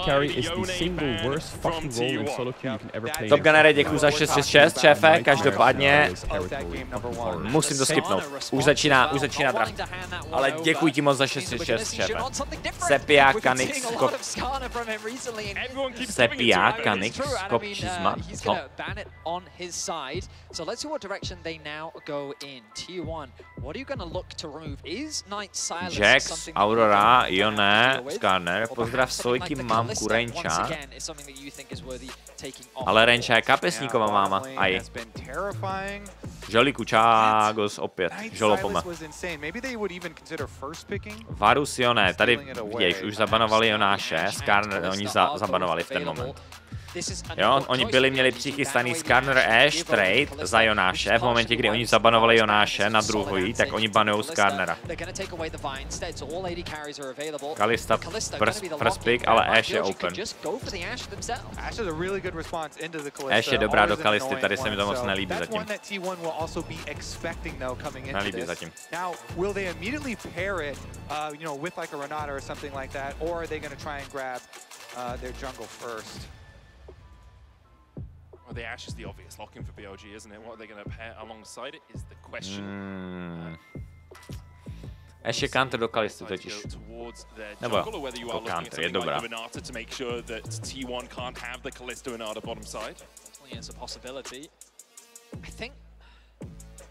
Carry is the single worst fucking role in solo queue you can ever play. Top Gunnere, děkuji za 666, šéfe, každopádně musím to skipnout. Už začíná drah. Ale děkuji ti moc za 666, šéfe. Sepia, Kanix, Skop... Sepia, Kanix, Skop, Čizma. So let's see what direction they now go in. T1, what are you going to look to remove? Is Night Silence Jax, Aurora, Ione, Skarner, pozdrav Sojky, mamku, Renča. Ale Renča je kapesníková máma. Aj. Žoliku, Čágos opět. Žolopome. Varus, Ione, tady vidíš, už zabanovali Jonáše, Skarner oni zabanovali v ten moment. Jo, oni měli přichystaný Skarner Ash trade za Jonáše, v momentě, kdy oni zabanovali Jonáše na druhý, tak oni banujou Skarnera. Kalista first pick, ale Ash je open. Ash je dobrá do Kalisty, tady se mi to moc nelíbí zatím. Nelíbí zatím. Well, the Ashe is the obvious lock-in for BLG, isn't it? What are they going to pair alongside it is the question. Ashe je counter do Kalisty totiž. Nebo jako counter, je dobrá. To make sure that T1 can't have the Kalista and Arda bottom side. It's a possibility. I think.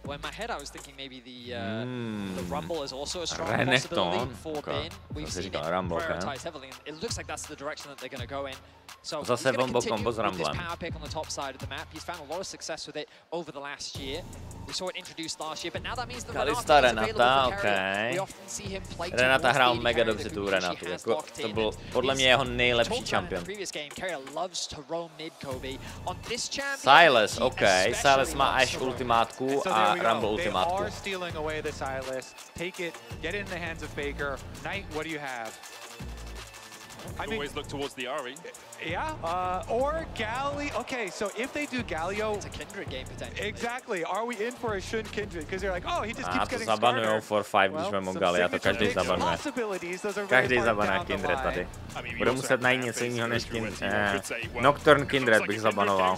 Well, in my head, I was thinking maybe the Rumble is also a strong possibility for Bin. We've seen it prioritized heavily, and it looks like that's the direction that they're going to go in. So he's going to continue with this power pick on the top side of the map. He's found a lot of success with it over the last year. We saw it introduced last year, but now that means the Kalista, Renata, okay. We often see him play Renata hrál mega dobře tu Renatu, jako to byl podle mě jeho nejlepší champion. Silas, OK, Silas má až ultimátku a Rumble ultimátku. I mean, always look towards the Ari. Yeah, or Galio. Okay, so if they do Galio, it's a Kindred game potentially. Exactly. Are we in for a Shun Kindred? Because they're like, oh, he just keeps getting zabanujou for 5, když vemu Galia, to každý zabanuje. Každý zabanuje Kindred tady. Budu muset najít něco jiného než Kindred. Nocturne Kindred bych zabanoval.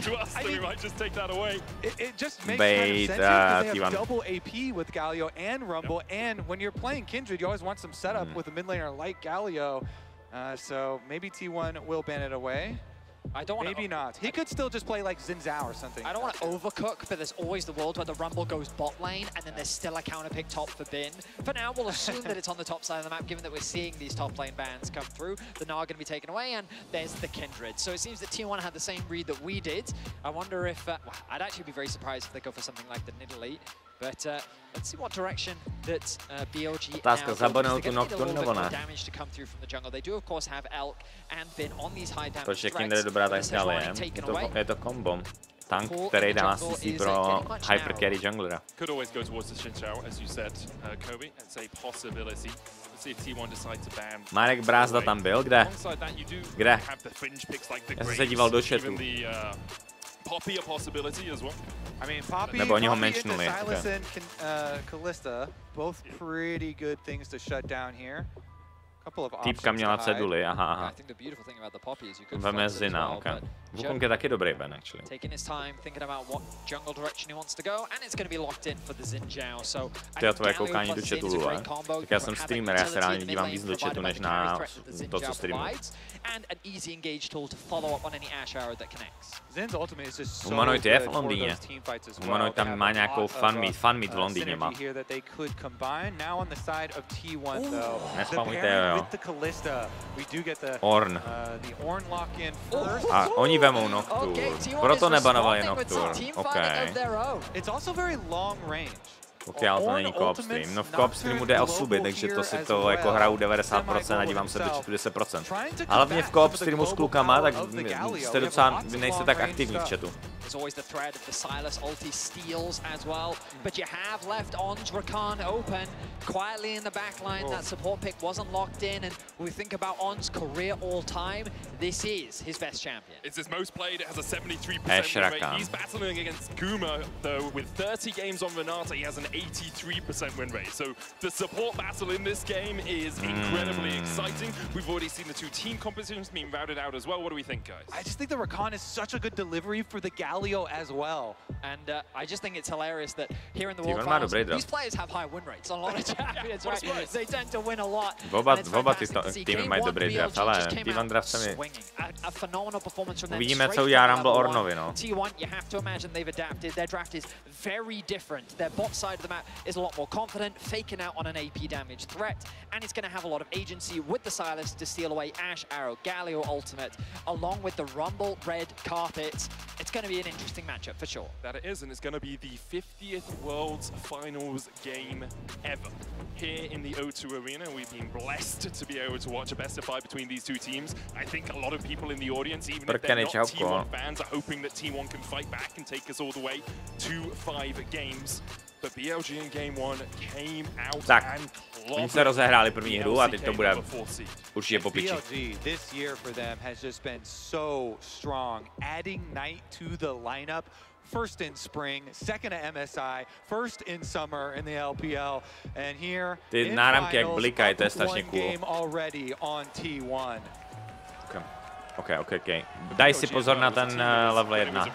Bait, T1. Double AP with Galio and Rumble, and when you're playing Kindred, you always want some setup with a mid laner like Galio. So maybe T1 will ban it away. I don't want maybe not. He could still just play like Xin Zhao or something. I don't want to overcook, but there's always the world where the Rumble goes bot lane and then there's still a counter pick top for Bin. For now, we'll assume that it's on the top side of the map, given that we're seeing these top lane bans come through. The Gnar going to be taken away, and there's the Kindred. So it seems that T1 had the same read that we did. I wonder if, well, I'd actually be very surprised if they go for something like the Nidalee. But let's see what direction that BLG zabanou tu Nocturne nebo ne? Damage to come through from the jungle. They do of course have Elk and Bin on these high damage threats. Proč je Kindred dobrá tak Galiem? Je to kombo. Tank, který dá CC pro hyper carry junglera. Could always go towards the Xin Zhao, as you said, Kobe. It's a possibility. Let's see if T1 decides to ban. Marek Brázda tam byl, kde? Kde? Já jsem se díval do chatu. Poppy a possibility as well. I mean, Poppy, nebo oni ho mentionuli. Silas and Kalista, both pretty good things to shut down here. Týpka měla ceduli, aha. Veme Zina, ok. Wukong je taky dobrý ban, actually. To je tvoje koukání do chatu, Lule. Tak já jsem streamer, já se rád dívám víc do chatu, než na to, co streamuji. Humanoid je v Londýně. Humanoid tam má nějakou fan meet v Londýně má. Nespamujte, jo. Orn. A oni vemou Nocturne. Proto nebanovali Nocturne. OK. OK, ale to není co-op stream. No v co-op streamu jde o suby, takže to si to jako hraju 90% a dívám se do chatu 10%. Ale hlavně v co-op streamu s klukama, tak jste docela, vy nejste tak aktivní v chatu. There's always the threat of the Silas ulti steals as well, but you have left On's Rakan open quietly in the back line. That support pick wasn't locked in, and when we think about On's career all-time, this is his best champion. It's his most played, it has a 73% win rate. He's battling against Guma, though, with 30 games on Renata, he has an 83% win rate. So the support battle in this game is incredibly exciting. We've already seen the two team compositions being routed out as well. What do we think, guys? I just think the Rakan is such a good delivery for the Galio as well. And I just think it's hilarious that here in the World Finals, these players have high win rates on a lot of champions, right? They tend to win a lot. Oba ty týmy mají dobrý draft, ale T1 draft se mi... Uvidíme, co udělá Rumble Ornovi, no. T1, you have to imagine they've adapted. Their draft is very different. Their bot side of the map is a lot more confident, faking out on an AP damage threat, and it's going to have a lot of agency with the Silas to steal away Ashe, Arrow, Galio ultimate, along with the Rumble red carpet. It's going to be an interesting matchup for sure. That it is, and it's going to be the 50th World's Finals game ever. Here in the O2 Arena, we've been blessed to be able to watch a best of 5 between these two teams. I think a lot of people in the audience, even if they're not T1 fans, are hoping that T1 can fight back and take us all the way to 5 games. But BLG in game 1 came out and oni se rozehráli první hru a teď to bude určitě po piči. BLG this year for them has just been so strong, adding Knight to the lineup. First in spring, second at MSI, first in summer in the LPL, and here ty náramky jak blikají, to je strašně cool. Game already on T1. OK. Daj si pozor na ten level 1.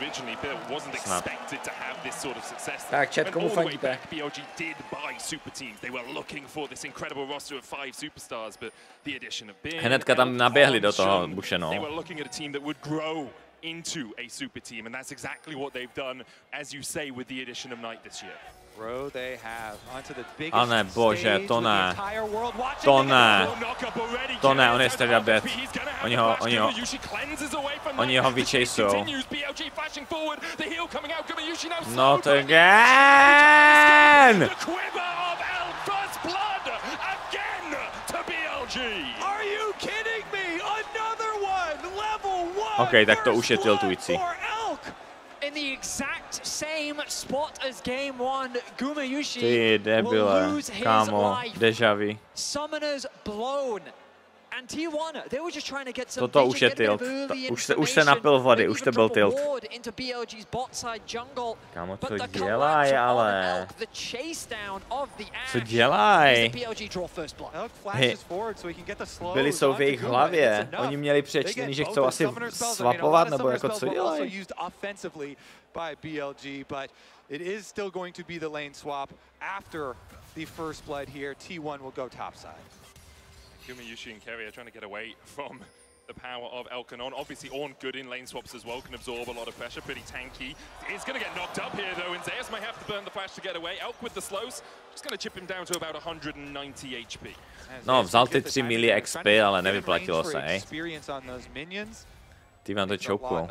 Snad. Tak, chat, komu fandíte? BLG did buy super teams. They were looking for this incredible roster of 5 superstars, but the addition of Bin, hnedka tam naběhli do toho buše, no. They were looking at a team that would grow into a super team, and that's exactly what they've done, as you say, with the addition of Knight this year. They have onto the biggest a ne, bože, to ne. To ne, on je straight up dead. Oni ho vyčejsou. Not again! OK, tak to už je tiltující. In the exact same spot as game 1, Gumayushi ty debile, kámo, deja vu. Summoners blown. And T1, they were just trying to get some toto už je tilt. Už se napil vody, už to byl tilt. Kámo, co dělaj, ale? Co dělaj? Byli jsou v jejich hlavě. Oni měli přečtený, že chcou asi swapovat, nebo jako co dělají? It is still going to be the lane swap after the first blood here. T1 will go topside. Gumayushi and Kerry are trying to get away from the power of Elkanon. Obviously, Ornn good in lane swaps as well, can absorb a lot of pressure, pretty tanky. He's going to get knocked up here, though, and Zeus might have to burn the flash to get away. Elk with the slows, just going to chip him down to about 190 HP. No, vzal ty 3 mili XP, ale nevyplatilo se, hej. T1 to chouklo.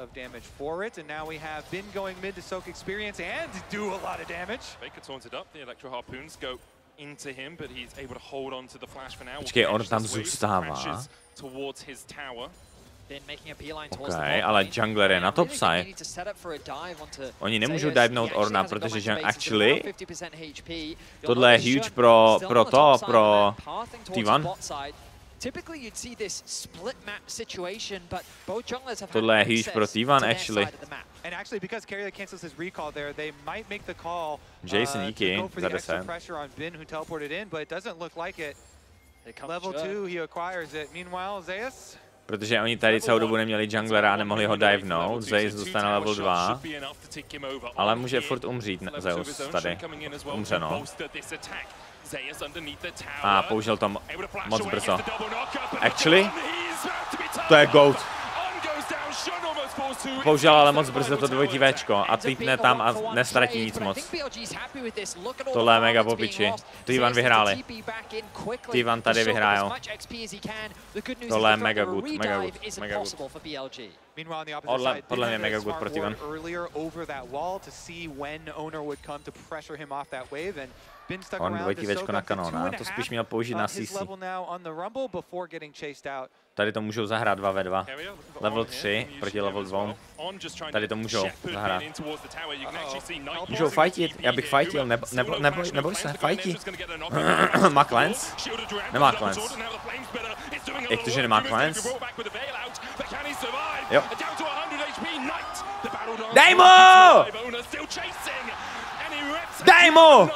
Into him, but he's able to hold on to the flash for now. Počkej, on tam zůstává. OK, ale jungler je na topside. Oni nemůžou divenout Orna, protože actually tohle je huge pro T1. Tohle je huge pro T1, actually. And actually, because Carrier cancels his recall there, they might make the call Jason to go for the extra pressure on Bin, who teleported in, but it doesn't look like it. Level 2, he acquires it. Meanwhile, Zeus? Protože oni tady celou dobu neměli junglera a nemohli ho divenout. Zeus dostane level 2, ale může furt umřít Zeus tady. Umře, no. A použil to moc brzo. Actually, to je GOAT. Použil ale moc brzo to dvojitý Včko a týpne tam a nestratí nic moc. Tohle je mega popiči. T1 vyhráli. T1 tady vyhrajou. Tohle je mega good, mega good, mega good. Podle mě mega good pro T1. On dvojitý Včko na kanona, to spíš měl použít na CC. Tady to můžou zahrát 2v2. Level 3 proti level 2. Tady to můžou zahrát. Můžou fightit, já bych fightil, neboj se, fighti. Má cleanse? Nemá cleanse. Jak to, že nemá cleanse? Jo. Dej mu! Dej mu!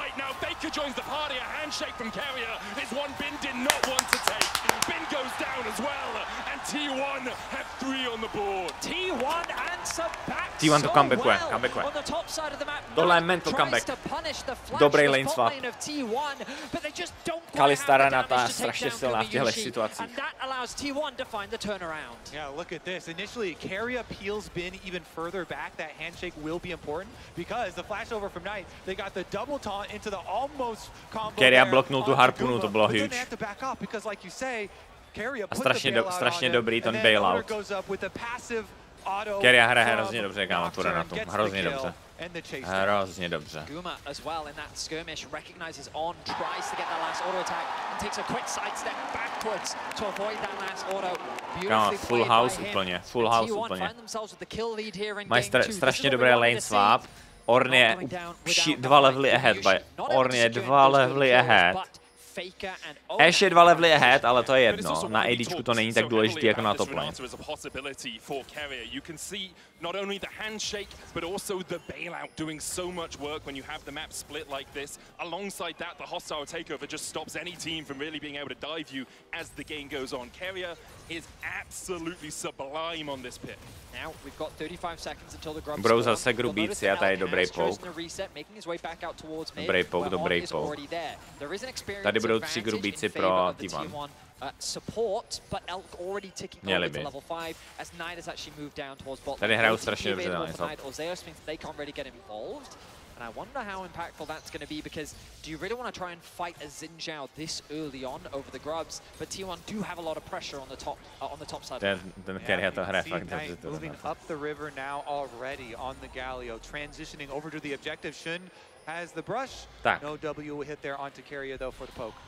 T1 have 3 on the board. T1 to comebackuje. Tohle je mental comeback. Dobrý lane swap. Kalista Renata je strašně silná v těchto situacích. Yeah, look at this. Initially, Keria peels Bin even further back. That handshake will be important because the flashover from Knight, they got the double taunt into the almost combo. Keria bloknul tu harpunu, to bylo huge. A strašně dobrý ten bailout. Keria hraje hrozně dobře, kámo, tu Renatu. Hrozně dobře. Hrozně dobře. Guma as well in that skirmish recognizes on, tries to get that last auto attack and takes a quick sidestep backwards to avoid that last auto. Kámo, full house úplně, full house úplně. Mají strašně dobrý lane swap. Orn je 2 levely ahead, Orn je 2 levely ahead. Ash je 2 levely ahead, ale to je jedno. Na ADčku to není tak důležitý jako na top lane. Not only the handshake, but also the bailout doing so much work when you have the map split like this. Alongside that, the hostile takeover just stops any team from really being able to dive you as the game goes on. Keria is absolutely sublime on this pit. Now we've got 35 seconds until the grubs. Budou zase grubíci a tady dobrý poke. Dobrý poke. Tady budou 3 grubíci pro T1. Support, but Elk already ticking over to level 5 as Knight has actually moved down towards bot. Tady hrajou strašně dobře na Zeus means they can't really get involved. And I wonder how impactful that's going to be because do you really want to try and fight a Xin Zhao this early on over the grubs? But T1 do have a lot of pressure on the top side. Ten Keria to hraje fakt dobře. Moving up the river now already on the Galio, transitioning over to the objective. Shun has the brush. No W hit there onto Keria though for the poke.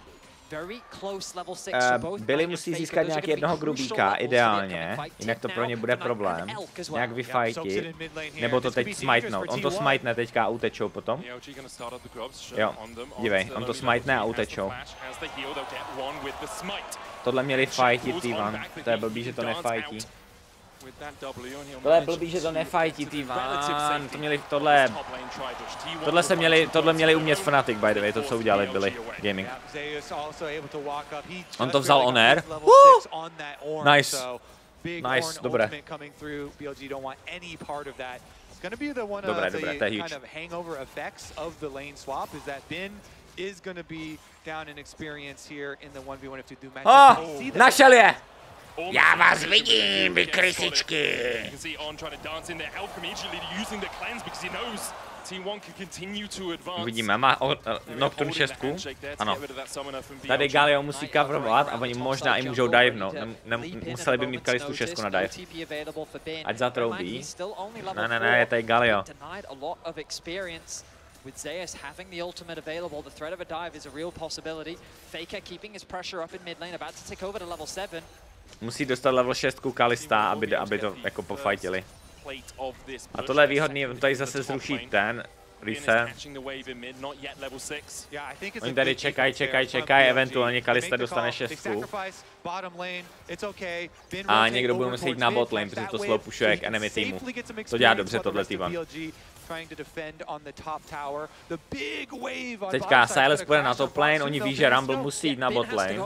Billy musí získat nějak jednoho grubíka, ideálně, jinak to pro ně bude problém. Nějak vyfajtit, nebo to teď smajtnout. On to smajtne teďka a utečou potom. Jo, dívej, on to smajtne a utečou. Tohle měli fajtit T1, to je blbý, že to nefajtí. Tohle je blbý, že to nefajtí T1, tohle měli umět Fnatic, by the way, to co udělali byli Gaming. On to vzal on air. Nice. Nice, dobré. Dobré, to je huge. Našel je! Já vás vidím, vy krysičky! Uvidíme, má Nocturne 6. Ano. Tady Galio musí coverovat a oni možná i můžou divenout. Museli by mít Kalistu 6 na dive. Ať zatroubí. Ne, je tady Galio. With Zeus having the ultimate available, the threat of a dive is a real possibility. Faker keeping his pressure up in mid lane, about to take over to level 7. Musí dostat level 6 Kalista, aby to jako pofajtili. A tohle je výhodný, tady zase zruší ten reset. Oni tady čekají, eventuálně Kalista dostane 6. A někdo bude muset jít na bot lane, protože to slow pushuje k enemy týmu. To dělá dobře tohle týma. Teďka Silas půjde na top lane, oni ví, že Rumble musí jít na bot lane.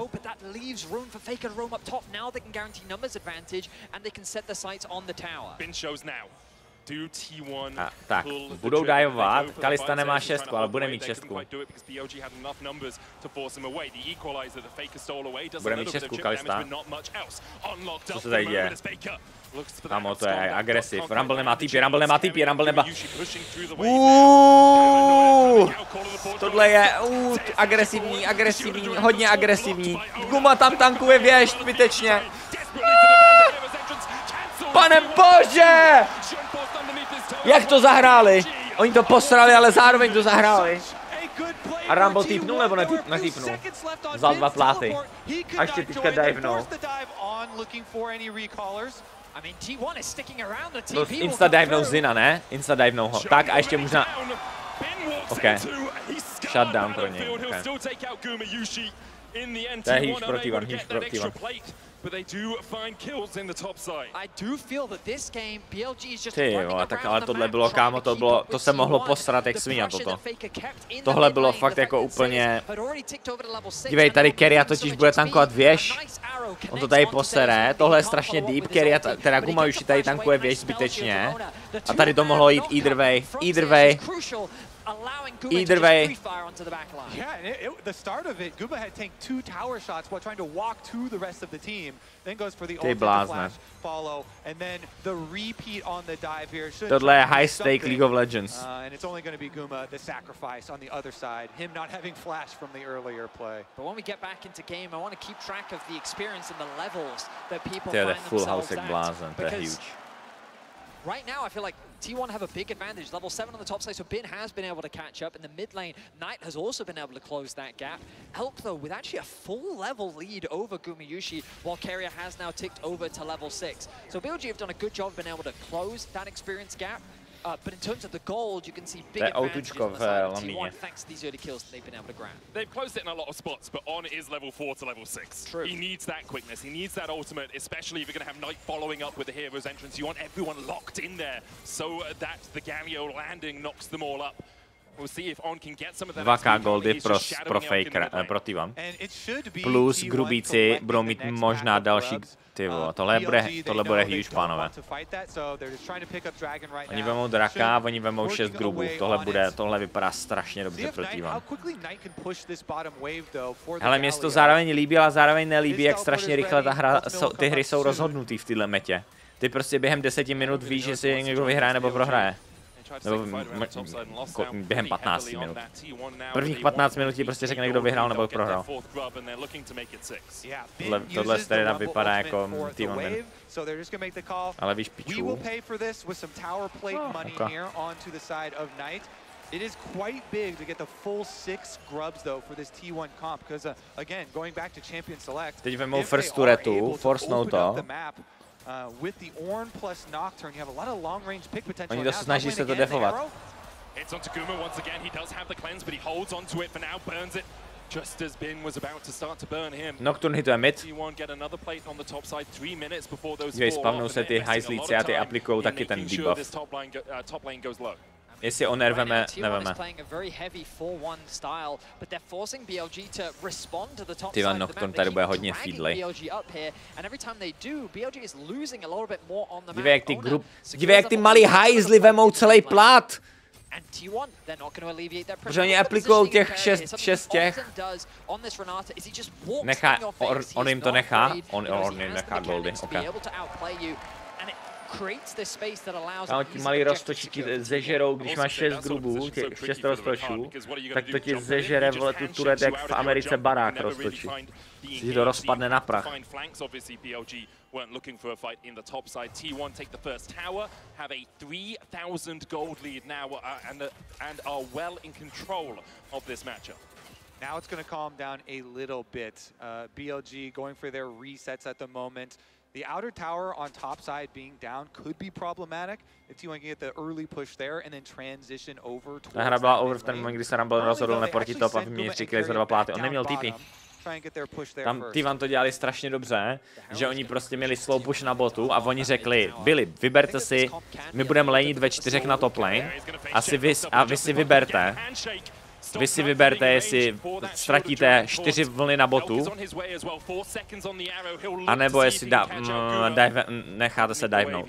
A tak, budou divovat, Kalista nemá 6, ale bude mít 6. Bude mít 6 Kalista. Co se tady děje? Kámo, to je agresiv. Rumble nemá TP. Tohle je agresivní, hodně agresivní. Guma tam tankuje věž, zbytečně. Pane bože! Jak to zahráli? Oni to posrali, ale zároveň to zahráli. A Rumble týpnul nebo netýpnul? Vzal 2 pláty. A ještě teďka divenou. Insta divenou Zina, ne? Insta divenou ho. Tak a ještě možná... OK. Shutdown pro něj. Okay. To je hýž proti Van, hýž proti Van. Ty jo, tak ale tohle bylo, kámo, to se mohlo posrat jak svině toto. Tohle bylo fakt jako úplně... Dívej, tady Keria totiž bude tankovat věž. On to tady posere, tohle je strašně deep, Keria, teda Gumayushi tady tankuje věž zbytečně. A tady to mohlo jít either way, either way. Either way. Yeah, and the start of it, Guba had tanked 2 tower shots while trying to walk to the rest of the team. Then goes for the ultimate flash follow, and then the repeat on the dive here. Tohle je high stake League of Legends. And it's only going to be Guma, the sacrifice on the other side. Him not having flash from the earlier play. But when we get back into game, I want to keep track of the experience and the levels that people find full house themselves blázen, to je huge. Right now, I feel like T1 have a big advantage. Level 7 on the top side, so Bin has been able to catch up. In the mid lane, Knight has also been able to close that gap. Elk, though, with actually a full level lead over Gumayushi, while Keria has now ticked over to level 6. So BLG have done a good job of being able to close that experience gap. But in terms of the gold, you can see big advantages on the side of T1 thanks to these early kills that they've been able to grab. They've closed it in a lot of spots, but On is level 4 to level 6. True. He needs that quickness, he needs that ultimate, especially if you're going to have Knight following up with the hero's entrance. You want everyone locked in there so that the Galio landing knocks them all up. We'll see if On can get some of that. 2K goldy pro Faker, pro T1. Plus grubíci budou mít možná další. Ty vole, tohle bude huge, pánové. Oni vemou draka, oni vemou 6 grubů. Tohle vypadá strašně dobře pro T1. Hele, mně se to zároveň líbí, ale zároveň nelíbí, jak strašně rychle ty hry jsou rozhodnutý v téhle metě. Ty prostě během 10 minut víš, jestli někdo vyhraje nebo prohraje. Nebo během 15 minut. Prvních 15 minut ti prostě řekne, kdo vyhrál nebo prohrál. Tohle streda vypadá jako T1 win. Ale víš, pičů. It is quite big to get the full 6 grubs though for this T1 comp because again going back to Champion Select. Teď vemou first turetu, forcenou to. With the Ornn plus Nocturne, you have a lot of long-range pick potential. Oni to snaží se to defovat. It's onto Guma once again. He does have the cleanse, but he holds onto it for now, burns it. Just as Bin was about to start to burn him. Nocturne hituje mid. T1 get another plate on the top side 3 minutes before those Dívej, spavnou se ty hajzlíci a ty aplikujou taky ten debuff. Top lane goes low. Jestli on neveme, neveme. T1 Nocturne tady bude hodně feedlej. Dívej, jak ty malý hajzly vemou celý plat. Protože oni aplikujou těch 6 těch. On jim to nechá? On jim nechá goldy, ok. Kámo, ti malý roztočí ti zežerou, když máš 6 grubů, 6 roztočů, tak to ti zežere vole tu turet, jak v Americe barák roztočí. Si to rozpadne na prach. Weren't looking for a fight in the top side. T1 take the first tower, have a 3,000 gold lead now, and are well in control of this matchup. Now it's going to calm down a little bit. BLG going for their resets at the moment. The outer tower on top side being down could be problematic if T1 can get the early push there and then transition over towards. Ta hra byla over v ten moment, kdy se Rumble rozhodl neportit top a vyměnit 3 killy za 2 pláty. On neměl TP. Tam T1 to dělali strašně dobře, že oni prostě měli slow push na botu a oni řekli, Billy, vyberte si, my budeme laneit ve 4 na top lane a vy si vyberte. Vy si vyberte, jestli ztratíte 4 vlny na botu, anebo jestli necháte se divenout.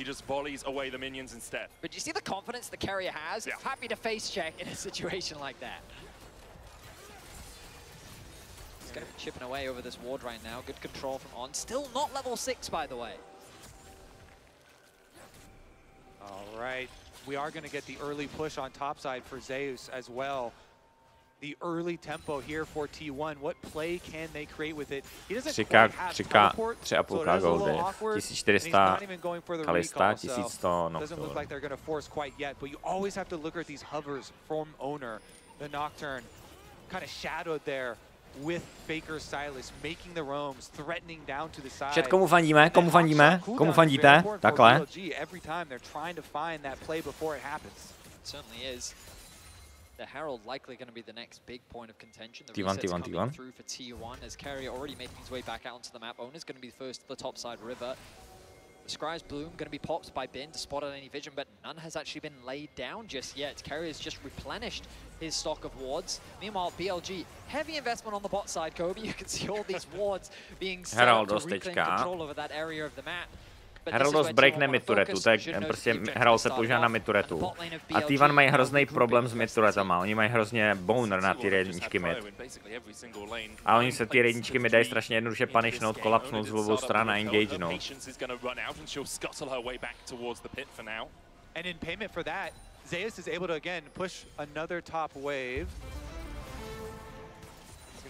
Going to be chipping away over this ward right now. Good control from On. Still not level 6, by the way. All right. We are going to get the early push on top side for Zeus as well. The early tempo here for T1. What play can they create with it? He doesn't quite have teleport, so it is a little awkward. 1400 not even going for the Kalista, recall, 1100 doesn't look like they're going to force quite yet. But you always have to look at these hovers from Owner. The Nocturne kind of shadowed there with Faker Silas making the roams, threatening down to the side. Chat, komu fandíme? Komu fandíme? Komu fandíte? Takhle. Every time they're trying to find that play before it happens. It certainly is. The Herald likely going to be the next big point of contention. The T1, reset's T1, coming T1. through for T1 as Carrier already making his way back out onto the map. Owner's going to be the first to the top side river. The Scry's Bloom going to be popped by Bin to spot on any vision, but none has actually been laid down just yet. Carrier's just replenished his stock of wards. Meanwhile, BLG, heavy investment on the bot side, Kobe. You can see all these wards being set up to reclaim control over that area of the map. Herald dost breakne mid-turetu, to je prostě Herald se používá na mid-turetu. A T1 mají hrozný problém s mid-turetama, oni mají hrozně boner na ty jedničky mid. A oni se ty jedničky mid dají strašně jednoduše punishnout, kolapsnout z obou stran a engagenout. And in payment for that, Zeus is able to again push another top wave.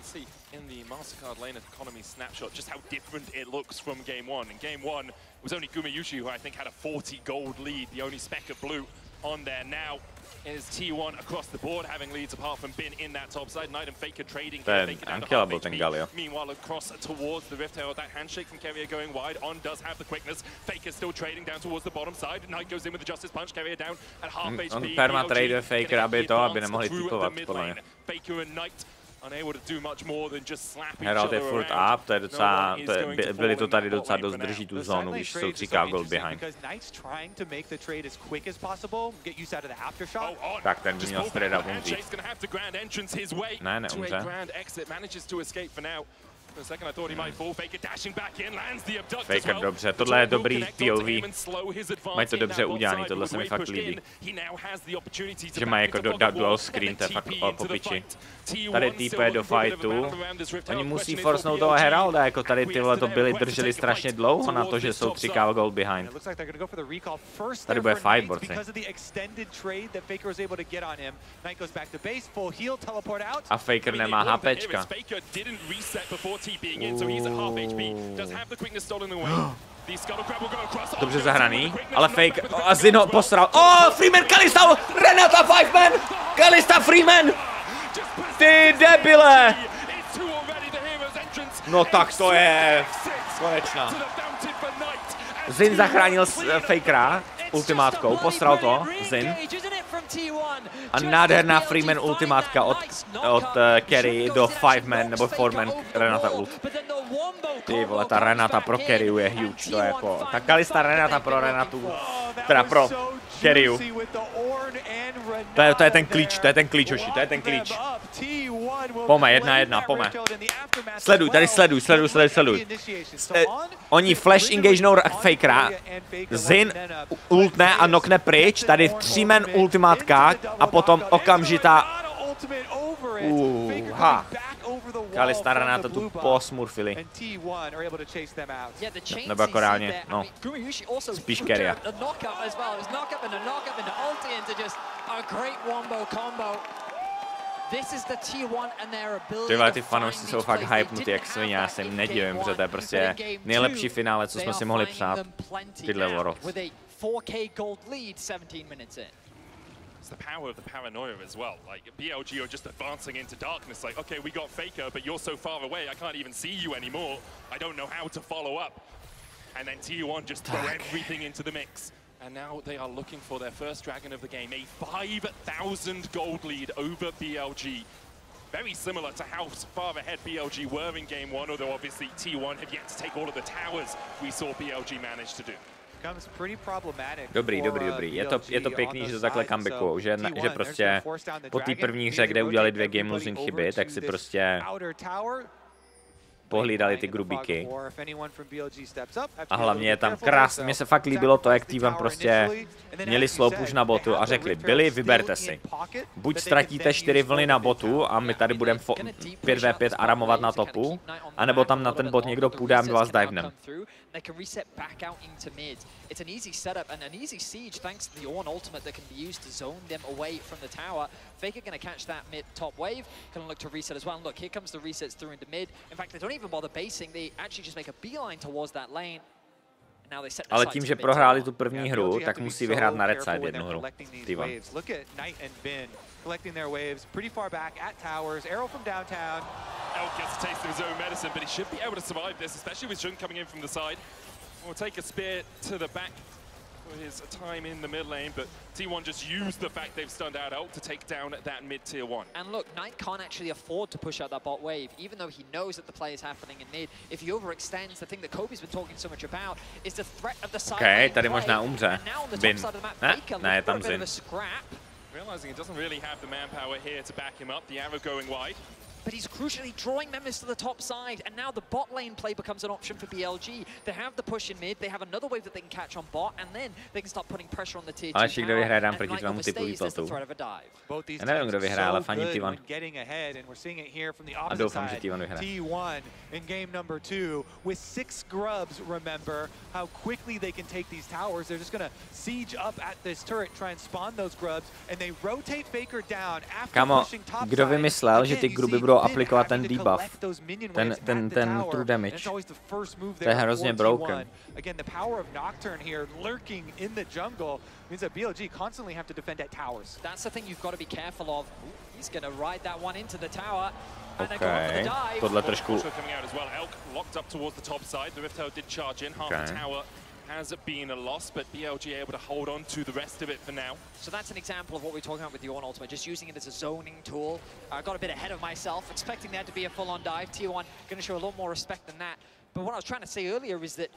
See in the MasterCard lane of economy snapshot just how different it looks from game one. In game one, it was only Gumayushi who I think had a 40 gold lead, the only speck of blue on there. Now is T1 across the board having leads apart from Bin in that top side. Knight and Faker trading. Faker down to half HP. Meanwhile, across towards the Rift Herald, that handshake from Carrier going wide. On does have the quickness. Faker still trading down towards the bottom side. Knight goes in with the Justice Punch. Carrier down at half HP. On perma trade Faker, aby nemohli typovat podle mě. Faker and Knight unable to do much more than just slap each Herald je other furt around. up, to je docela, byli to tady docela dost drží tu zónu, když jsou 3k gold behind. Tak ten by měl straight up umřít. Ne, neumře. Faker dobře, tohle je dobrý POV. Mají to dobře udělaný, tohle se mi fakt líbí. Že mají jako dual screen, to je fakt po piči. Tady týpe do fightu. Oni musí forcenout toho Heralda, jako tady tyhle to byli drželi strašně dlouho na to, že jsou 3k gold behind. Tady bude fight, borci. A Faker nemá HPčka. Dobře zahraný, ale Fake, a Zino posral. Freeman, Kalista, Renata 5-man, Kalista Freeman. Ty debile. No tak to je konečná. Zin zachránil Fakera ultimátkou, posral to, Zin. A nádherná Freeman ultimátka od carry do 5-man nebo 4-man Renata ult. Ty vole, ta Renata pro carryu je huge, to je jako, ta Kalista Renata pro Renatu, teda pro carryu. To je ten klíč, hoši, to je ten klíč. Pome, 1-1, pome. Sleduj, tady sleduj. Oni flash engagenou Fakera, Zin ultne a knockne pryč, tady 3-man ultimátka a potom okamžitá... Kalista Renata tu posmurfili. Nebo jako reálně, no, spíš carrier. Tyhle ty fanoušci jsou fakt hypnutí jak svině, já se jim nedivím, protože to je prostě nejlepší finále, co jsme si mohli přát. Tyhle Worlds. It's the power of the paranoia as well. Like BLG are just advancing into darkness. Like, okay, we got Faker, but you're so far away, I can't even see you anymore. I don't know how to follow up. And then T1 just throw everything into the mix. And now they are looking for their first dragon of the game. A 5,000 gold lead over BLG. Very similar to how far ahead BLG were in game one, although obviously T1 had yet to take all of the towers we saw BLG manage to do. Dobrý. Je to pěkný, že to takhle comebackujou, že prostě po té první hře, kde udělali 2 game losing chyby, tak si prostě pohlídali ty grubíky. A hlavně je tam krásně, mně se fakt líbilo to, jak T1 prostě měli slow push na botu a řekli, Billy, vyberte si. Buď ztratíte 4 vlny na botu a my tady budeme 5v5 aramovat na topu, anebo tam na ten bot někdo půjde a my vás divnem. They can reset back out into mid. It's an easy setup and an easy siege thanks to the Ornn ultimate that can be used to zone them away from the tower. Faker going to catch that mid top wave, going to look to reset as well. And look, here comes the resets through into mid. In fact, they don't even bother basing, they actually just make a beeline towards that lane. Ale tím, že prohráli tu první hru, tak musí vyhrát na red side jednu hru. T1. Collecting their waves pretty far back at towers. Arrow from downtown. Elk gets a taste of his own medicine, but he should be able to survive this, especially with Jun coming in from the side. We'll take a spear to the back for his time in the mid lane, but T1 just used the fact they've stunned out Elk to take down that mid tier 1. And look, Knight can't actually afford to push out that bot wave, even though he knows that the play is happening in mid. If he overextends, the thing that Kobe's been talking so much about is the threat of the side. Okay, tady možná umře. Bin. Ne, je tam Zin. Realizing he doesn't really have the manpower here to back him up, the arrow going wide. But he's crucially drawing members to the top side, and now the bot lane play becomes an option for BLG. They have the push in mid, they have another wave that they can catch on bot, and then they can start putting pressure on the tier 2 tower. Ale kdo vyhraje dám proti Knight tvému typu overstays, there's the výplatu. threat of a dive. Já nevím, kdo vyhraje, ale fandím T1. A doufám, že T1 vyhraje. T1 in game number 2 with 6 grubs, remember how quickly they can take these towers. They're just going to siege up at this turret, try and spawn those grubs, and they rotate Faker down after pushing top side. Kdo vymyslel, že ty gruby budou aplikovat ten debuff, ten true damage. To je hrozně broken. Again, the power of Nocturne here lurking in the jungle means that BLG constantly have to defend at towers. That's the thing you've got to be careful of. He's going to ride that one into the tower. Okay. Tohle trošku. Coming out as well. Elk locked up towards the top side. The Rift Herald did charge in. Half the tower has been a loss, but BLG able to hold on to the rest of it for now. So that's an example of what we're talking about with the Ornn ultimate, just using it as a zoning tool. I got a bit ahead of myself, expecting there to be a full-on dive. T1 going to show a lot more respect than that. But what I was trying to say earlier is that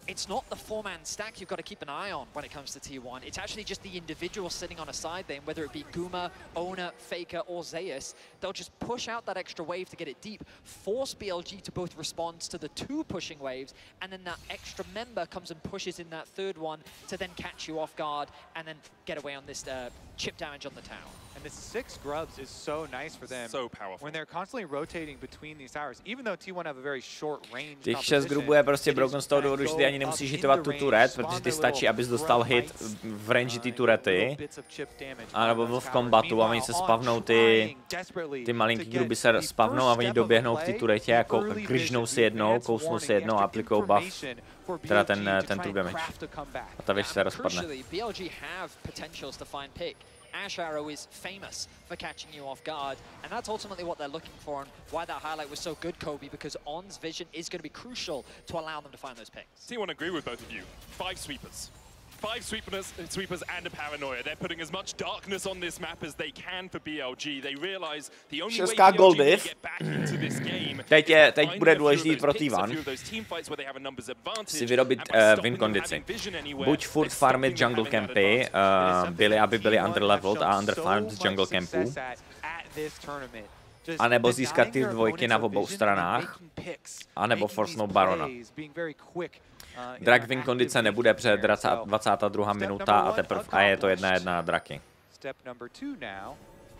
it's not the 4-man stack you've got to keep an eye on when it comes to T1. It's actually just the individual sitting on a side lane, whether it be Guma, Ona, Faker, or Zeus. They'll just push out that extra wave to get it deep, force BLG to both respond to the 2 pushing waves, and then that extra member comes and pushes in that 3rd one to then catch you off guard and then get away on this chip damage on the tower. And this 6 grubs is so nice for them. So powerful. When they're constantly rotating between these towers, even though T1 have a very short range. Těch 6 grubů je prostě broken z toho důvodu, že ty ani nemusíš hitovat tu turet, protože ty stačí, abys dostal hit v range ty turety, anebo byl v kombatu a oni se spavnou ty malinký gruby se spavnou a oni doběhnou k ty turetě, jako gržnou si jednou, kousnou si jednou a aplikují buff. Teda ten true damage. A ta věž se rozpadne. Ash Arrow is famous for catching you off guard, and that's ultimately what they're looking for, and why that highlight was so good, Kobe, because On's vision is going to be crucial to allow them to find those picks. T1 agree with both of you. 5 sweepers. 5 sweepers and a paranoia. They're putting as much darkness on this map as they can for BLG. They realize the only way BLG can get back into this game teď bude důležitý pro T1 si vyrobit win kondici. Buď furt farmit jungle campy, aby byli underleveled a underfarmed z jungle campů, anebo získat ty 2 na obou stranách, anebo forcenout barona. Drak win kondice nebude před 22. minuta a je to 1-1 na draky. Step number 2 now.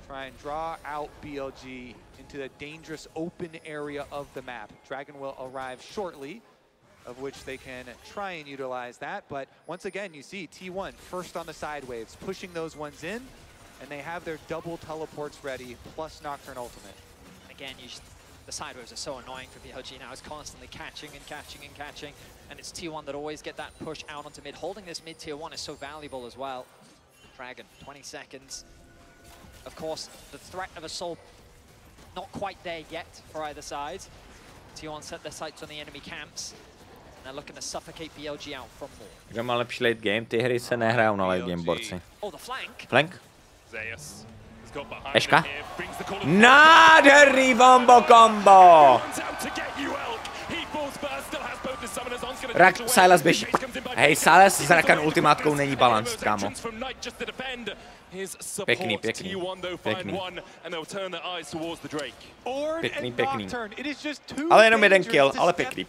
Try and draw out BLG into the dangerous open area of the map. Dragon will arrive shortly, of which they can try and utilize that. But once again, you see T1 first on the side waves, pushing those ones in, and they have their double teleports ready, plus Nocturne ultimate. Again, the side waves are so annoying for BLG now. It's constantly catching and catching and catching, and it's T1 that always get that push out onto mid. Holding this mid tier 1 is so valuable as well. Dragon, 20 seconds. Of course, the threat of Assault not quite there yet for either side. T1 set their sights on the enemy camps, and they're looking to suffocate BLG out from more. Kdo má lepší late game? Ty hry se nehrajou na late game, borci. Oh, the flank. Flank? Zeus. Eška? Nádherný bombo combo! Silas běží. Hej, Silas s Rakan ultimátkou není balanced, kámo. Pěkný. Ale jenom jeden kill, ale pěkný.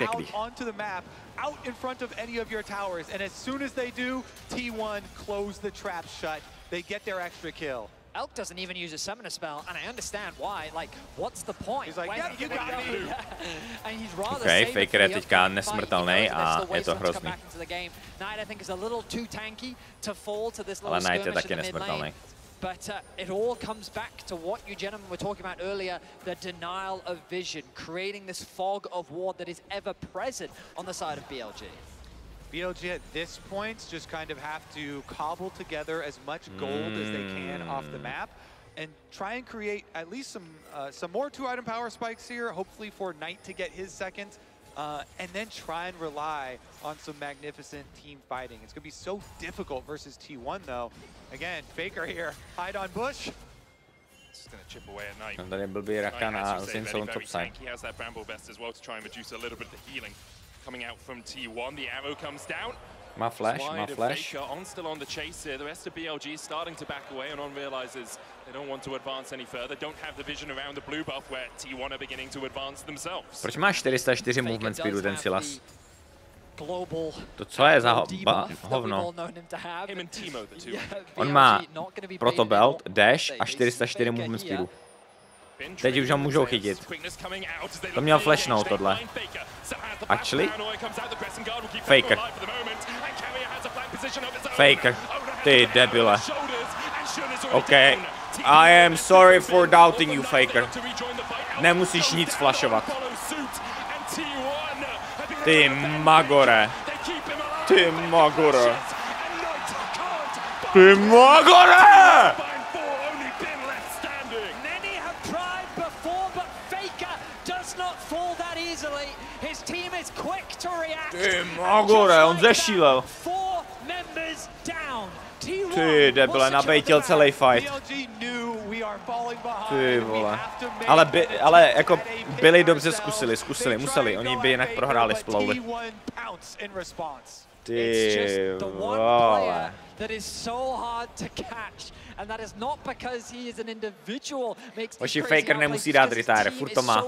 Out in front of any of your towers, and as soon as they do, T1 close the trap shut. They get their extra kill. Elk doesn't even use a summoner spell, and I understand why. Like, what's the point? He's like, yeah, you got me. And he's rather okay, Faker je teďka nesmrtelný a je to hrozný. Knight, I think, is a little too tanky to fall to this little ale Knight je skirmish taky in the mid nesmrtelný. lane. But it all comes back to what you gentlemen were talking about earlier, the denial of vision, creating this fog of war that is ever present on the side of BLG. BLG at this point just kind of have to cobble together as much gold as they can off the map and try and create at least some more 2-item power spikes here, hopefully for Knight to get his second, and then try and rely on some magnificent team fighting. It's going to be so difficult versus T1 though. Again, Faker here, hide on bush. No, tady blbý Rakan a Zinso on top side. He has that Bramble Vest as well to try and reduce a little bit of the healing coming out from T1. The arrow comes down. Má flash, má flash. Faker on still on the chase here. The rest of BLG starting to back away, and On realizes they don't want to advance any further. Don't have the vision around the blue buff where T1 are beginning to advance themselves. Proč má 404 movement speedu ten Silas? To co je za hovno? On má proto belt, dash a 404 movement speedu. Teď už ho můžou chytit. To měl flashnout tohle. Actually? Faker. Faker. Ty debile. OK. I am sorry for doubting you, Faker. Nemusíš nic flashovat. Ty magore. Ty magore. Ty magore! Ty magore, on zešílel. Ty debile, nabejtil celý fight. Ty vole. Ale jako byli dobře zkusili, museli, oni by jinak prohráli splouli. Ty vole. Oši Faker nemusí dát retire, furt to má.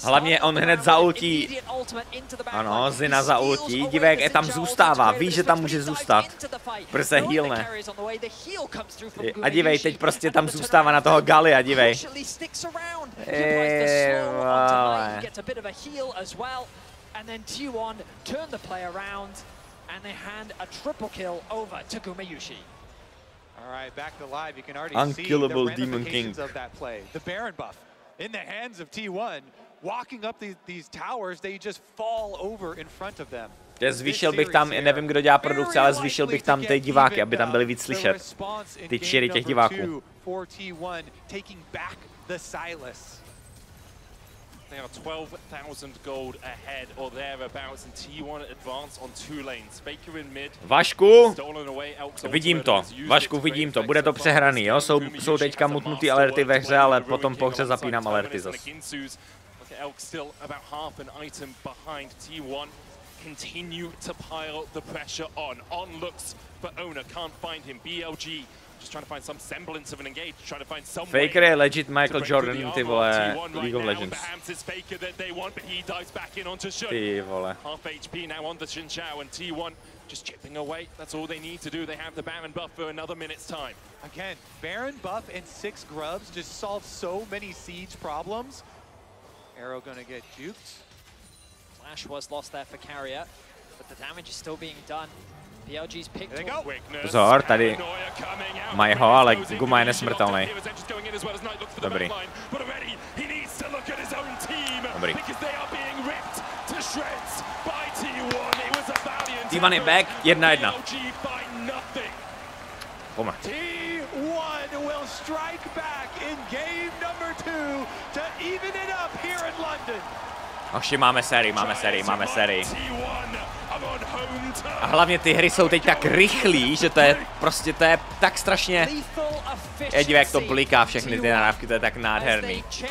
Hlavně on hned zaultí. Ano, Zina zaultí. Dívej, jak tam zůstává. Ví, že tam může zůstat. Protože se healne. A dívej, teď prostě tam zůstává na toho Galia, dívej. Vole. Unkillable Demon King. In the hands of T1, walking up these towers, they just fall over in front of them. Zvýšil bych tam, nevím, kdo dělá produkci, ale zvýšil bych tam ty diváky, aby tam byli víc slyšet. Ty cheery těch diváků. They are 12,000 gold ahead or thereabouts, and T1 advance on 2 lanes. Faker in mid. Vašku, vidím to. Bude to přehraný, jo? Jsou teďka mutnutý alerty ve hře, ale potom po hře zapínám alerty zas. Continue to pile the pressure on. On looks for Owner, can't find him. BLG just trying to find some semblance of an engage, trying to find some Faker je legit Michael Jordan, ty vole, League of Legends. Ty vole. Half HP now on the Xin Zhao, and T1 just chipping away. That's all they need to do. They have the Baron buff for another minute's time. Again, Baron buff and 6 grubs just solve so many siege problems. Arrow gonna get juked. Flash was lost there for Carrier, but the damage is still being done. BLG's picked up. Pozor, tady mají ho, ale Guma je nesmrtelný. Dobrý. Dobrý. T1 je back, 1-1. Pome. T1 will strike back in game number 2 to even it up here in London. Oši, máme sérii. A hlavně ty hry jsou teď tak rychlý, že to je prostě, to je tak strašně... Dívej, jak to bliká všechny ty nahrávky, to je tak nádherný.